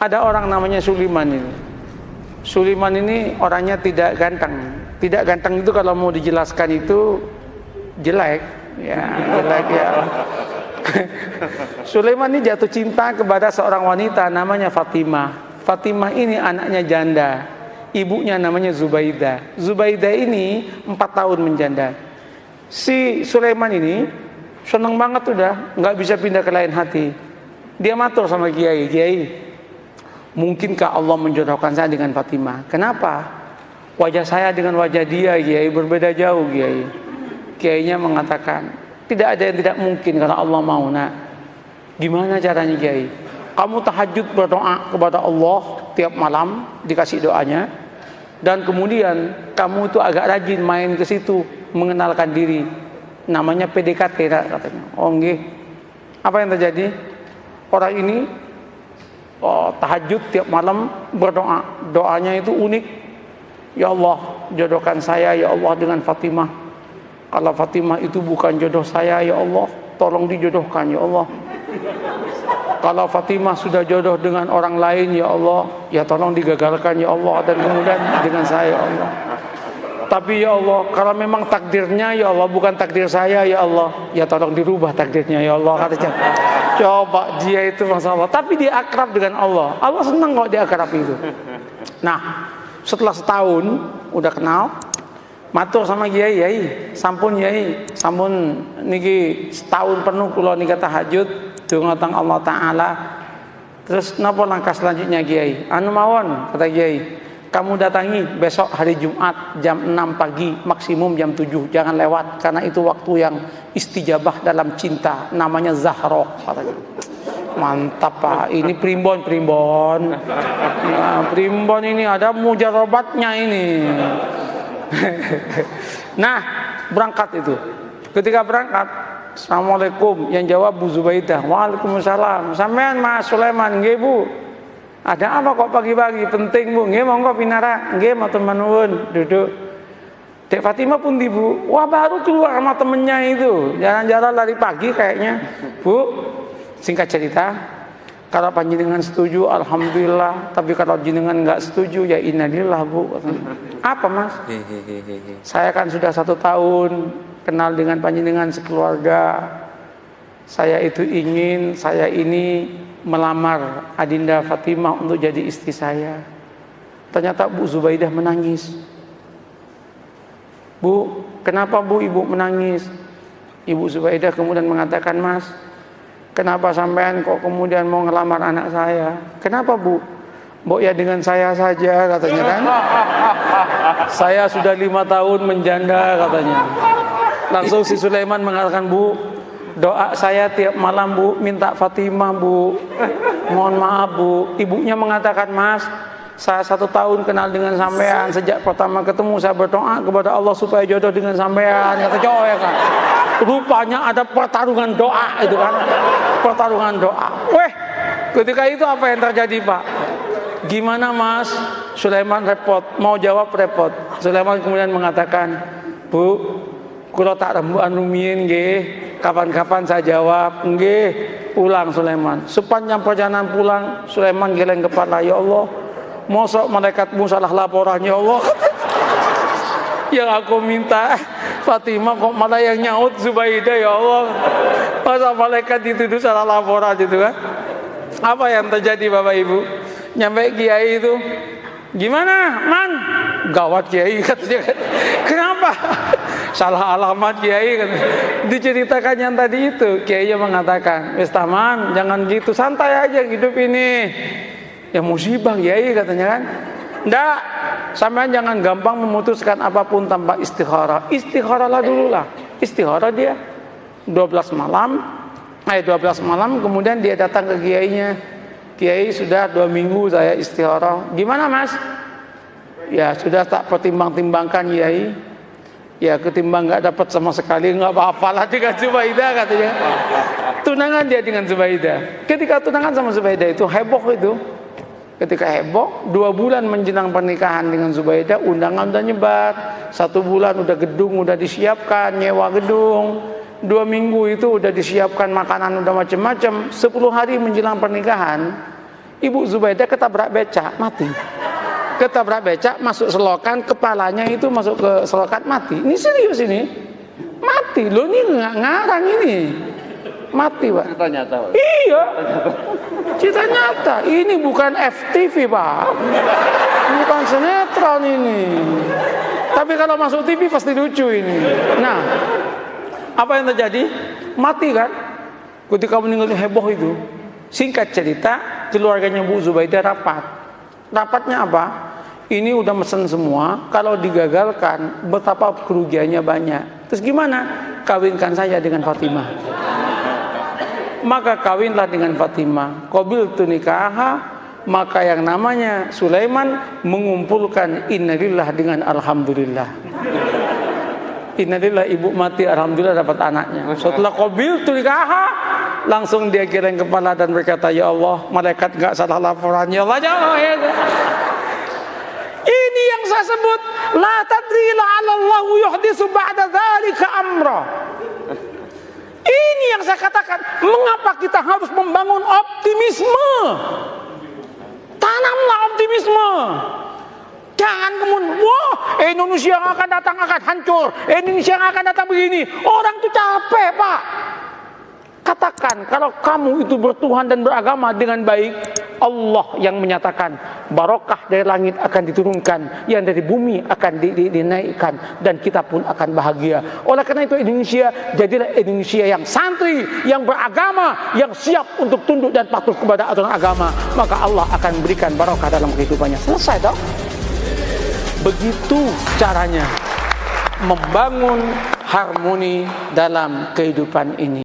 Ada orang namanya Sulaiman ini. Sulaiman ini orangnya tidak ganteng. Tidak ganteng itu kalau mau dijelaskan itu jelek, ya jelek ya. Sulaiman ini jatuh cinta kepada seorang wanita namanya Fatimah. Fatimah ini anaknya janda. Ibunya namanya Zubaidah. Zubaidah ini 4 tahun menjanda. Si Sulaiman ini senang banget udah, nggak bisa pindah ke lain hati. Dia matur sama Kiai, Kiai, mungkinkah Allah menjodohkan saya dengan Fatimah? Kenapa? Wajah saya dengan wajah dia, Kiai, berbeda jauh, Kiai. Kiainya mengatakan, tidak ada yang tidak mungkin kalau Allah mau, nak. Gimana caranya, Kiai? Kamu tahajud berdoa kepada Allah tiap malam, dikasih doanya. Dan kemudian kamu itu agak rajin main ke situ, mengenalkan diri. Namanya PDKT, katanya. Oh, nggih. Apa yang terjadi? Orang ini tahajud tiap malam berdoa. Doanya itu unik. Ya Allah, jodohkan saya ya Allah dengan Fatimah. Kalau Fatimah itu bukan jodoh saya ya Allah, tolong dijodohkan ya Allah. Kalau Fatimah sudah jodoh dengan orang lain ya Allah, ya tolong digagalkan ya Allah, dan kemudian dengan saya ya Allah. Tapi ya Allah, kalau memang takdirnya ya Allah bukan takdir saya ya Allah, ya tolong dirubah takdirnya ya Allah, katanya. Coba dia itu masalah, tapi dia akrab dengan Allah. Allah senang kok dia akrab itu. Nah, setelah setahun udah kenal, matur sama Kiai, Kiai, sampun Kiai, sampun niki setahun penuh kula nika tahajud donga teng Allah taala. Terus napa langkah selanjutnya Kiai? Anu mawon, kata Kiai, kamu datangi besok hari Jumat jam 6 pagi, maksimum jam 7, jangan lewat karena itu waktu yang istijabah dalam cinta, namanya Zahra, katanya. Mantap Pak, ini primbon. Ya, primbon ini ada mujarobatnya ini. Nah, berangkat itu. Ketika berangkat, Assalamualaikum, yang jawab Bu Zubaidah. Waalaikumsalam. Sampean Mas Sulaiman, nggih Bu. Ada apa kok pagi-pagi? Penting Bu. Nggih monggo pinara. Nggih matur nuwun, duduk. Dek Fatimah pun di Bu. Wah, baru keluar sama temennya itu. Jalan-jalan lari pagi kayaknya. Bu, singkat cerita, kalau panjenengan setuju alhamdulillah, tapi kalau jenengan nggak setuju ya innalillah Bu. Apa Mas? Saya kan sudah 1 tahun kenal dengan panjenengan sekeluarga. Saya ini melamar Adinda Fatimah untuk jadi istri saya. Ternyata Bu Zubaidah menangis. Bu, kenapa Bu Ibu menangis? Ibu Zubaidah kemudian mengatakan, Mas, kenapa sampean kok kemudian mau ngelamar anak saya? Kenapa Bu? Mbok ya dengan saya saja, katanya kan. Saya sudah 5 tahun menjanda, katanya. Langsung si Sulaiman mengatakan, Bu, doa saya tiap malam Bu, minta Fatimah Bu. Mohon maaf Bu. Ibunya mengatakan, Mas, saya 1 tahun kenal dengan sampean. Sejak pertama ketemu saya berdoa kepada Allah supaya jodoh dengan sampean. Kata cowok ya kan. Rupanya ada pertarungan doa itu kan. Pertarungan doa. Weh, ketika itu apa yang terjadi Pak? Gimana Mas? Sulaiman repot, mau jawab repot. Sulaiman kemudian mengatakan, Bu, kula tak rembukan rumiyin nggih. Kapan-kapan saya jawab, nggih. Pulang Sulaiman. Sepanjang perjalanan pulang, Sulaiman geleng kepala, ya Allah, mosok malaikatmu salah laporan ya Allah. Yang aku minta Fatimah kok malah yang nyaut Zubaidah ya Allah. Masa malaikat itu salah laporan gitu kan? Apa yang terjadi Bapak Ibu? Nyampe Kiai itu, gimana Man? Gawat Kiai katanya. Kenapa? Salah alamat Kiai katanya. Diceritakan yang tadi itu, Kiai mengatakan, wis taman, jangan gitu, santai aja hidup ini. Ya musibah Kiai katanya kan. Nggak, sampean jangan gampang memutuskan apapun tanpa istikharah. Istikharahlah dulu lah. Istikharah dia 12 malam kemudian dia datang ke kiainya. Kiai, sudah 2 minggu saya istikharah. Gimana Mas? Ya sudah tak pertimbang-timbangkan Kiai. Ya ketimbang nggak dapat sama sekali, nggak apa-apalah dengan Zubaidah katanya. Tunangan dia dengan Zubaidah. Ketika tunangan sama Zubaidah itu heboh itu. Ketika heboh, 2 bulan menjelang pernikahan dengan Zubaidah, undangan udah nyebar. 1 bulan udah gedung udah disiapkan, nyewa gedung. 2 minggu itu udah disiapkan makanan udah macam-macam. 10 hari menjelang pernikahan, Ibu Zubaidah ketabrak becak, mati. Ketabrak becak, masuk selokan, kepalanya itu masuk ke selokan, mati. Ini serius ini. Mati. Loh ini nggak ngarang ini. Mati, Pak. Cerita nyata, Pak. Iya. Cerita nyata. Ini bukan FTV, Pak. Bukan sinetron ini. Tapi kalau masuk TV pasti lucu ini. Nah, apa yang terjadi? Mati kan? Ketika meninggal heboh itu. Singkat cerita, keluarganya Bu Zubaidah rapat. Rapatnya apa? Ini udah mesen semua. Kalau digagalkan, betapa kerugiannya banyak. Terus gimana? Kawinkan saya dengan Fatimah. Maka kawinlah dengan Fatimah. Qabiltu nikaha. Maka yang namanya Sulaiman mengumpulkan innalillah dengan alhamdulillah. Innalillah, ibu mati, alhamdulillah dapat anaknya. Setelah qabiltu nikaha, langsung dia geleng kepala dan berkata, ya Allah, malaikat enggak salah laporan, ya Allah, jauh ya. Ini yang saya sebut la tadri la'allahu yuhdisu ba'da dzalika amra. Ini yang saya katakan, mengapa kita harus membangun optimisme? Tanamlah optimisme. Jangan kemudian, wah, Indonesia yang akan datang akan hancur, Indonesia yang akan datang begini. Orang itu capek, Pak. Katakan, kalau kamu itu bertuhan dan beragama dengan baik, Allah yang menyatakan barokah dari langit akan diturunkan, yang dari bumi akan dinaikkan, dan kita pun akan bahagia. Oleh karena itu Indonesia, jadilah Indonesia yang santri, yang beragama, yang siap untuk tunduk dan patuh kepada aturan agama. Maka Allah akan berikan barokah dalam kehidupannya. Selesai dong. Begitu caranya membangun harmoni dalam kehidupan ini.